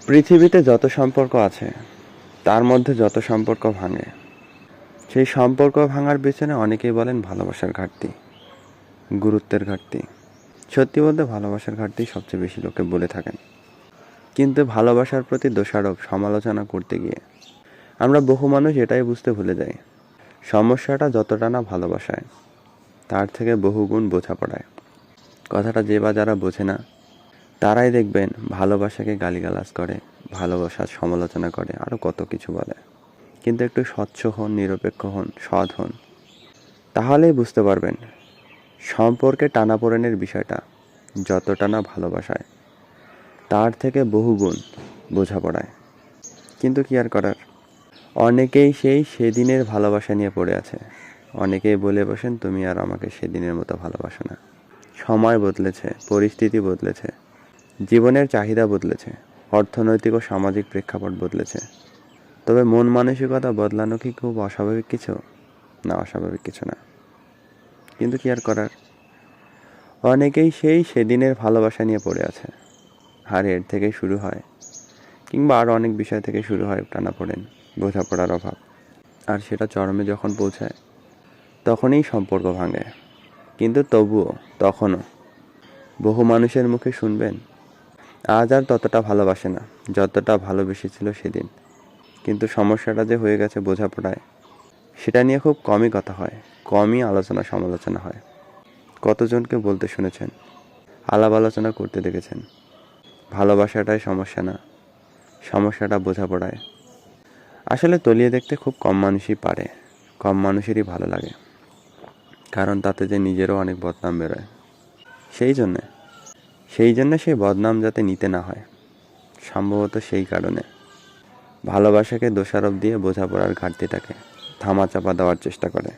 পৃথিবীতে যত সম্পর্ক আছে তার মধ্যে যত সম্পর্ক ভাঙে, সেই সম্পর্ক ভাঙার পেছনে অনেকেই বলেন ভালোবাসার ঘাটতি, গুরুত্বের ঘাটতি। সত্যি বলতে ভালোবাসার ঘাটতি সবচেয়ে বেশি লোকে বলে থাকেন। কিন্তু ভালোবাসার প্রতি দোষারোপ সমালোচনা করতে গিয়ে আমরা বহু মানুষ এটাই বুঝতে ভুলে যাই, সমস্যাটা যতটা না ভালোবাসায়, তার থেকে বহুগুণ বোঝাপড়ায়। কথাটা যে বা যারা বোঝে না তারাই দেখবেন ভালোবাসাকে গালিগালাজ করে, ভালোবাসার সমালোচনা করে, আরও কত কিছু বলে। কিন্তু একটু স্বচ্ছ হন, নিরপেক্ষ হন, সৎ হন, তাহলেই বুঝতে পারবেন সম্পর্কে টানাপোড়েনের বিষয়টা যতটা না ভালোবাসায়, তার থেকে বহুগুণ বোঝাপড়ায়। কিন্তু কি আর করার, অনেকেই সেদিনের ভালোবাসা নিয়ে পড়ে আছে। অনেকেই বলে বসেন তুমি আর আমাকে সেদিনের মতো ভালোবাসো না। সময় বদলেছে, পরিস্থিতি বদলেছে, জীবনের চাহিদা বদলেছে, অর্থনৈতিক ও সামাজিক প্রেক্ষাপট বদলেছে। তবে মন মানসিকতা বদলানো কি খুব অস্বাভাবিক কিছু? না, অস্বাভাবিক কিছু না। কিন্তু কি আর করার, অনেকেই সেদিনের ভালোবাসা নিয়ে পড়ে আছে। আর এর থেকেই শুরু হয়, কিংবা আরও অনেক বিষয় থেকে শুরু হয় টানাপোড়েন, বোঝাপড়ার অভাব। আর সেটা চরমে যখন পৌঁছায় তখনই সম্পর্ক ভাঙে। কিন্তু তবুও তখনও বহু মানুষের মুখে শুনবেন আজ আর ততটা ভালোবাসে না যতটা ভালোবেসেছিল সেদিন। কিন্তু সমস্যাটা যে হয়ে গেছে বোঝাপড়ায়, সেটা নিয়ে খুব কমই কথা হয়, কমই আলোচনা সমালোচনা হয়। কতজনকে বলতে শুনেছেন, আলাপ আলোচনা করতে দেখেছেন ভালোবাসাটাই সমস্যা না, সমস্যাটা বোঝাপড়ায়। আসলে তলিয়ে দেখতে খুব কম মানুষই পারে, কম মানুষেরই ভালো লাগে, কারণ তাতে যে নিজেরও অনেক বদনাম বেরোয়। সেই জন্যে সেই বদনাম যাতে নিতে না হয়, সম্ভবত সেই কারণে ভালোবাসাকে দোষারোপ দিয়ে বোঝাপড়ার ঘাটতিটাকে ধামাচাপা দেওয়ার চেষ্টা করে।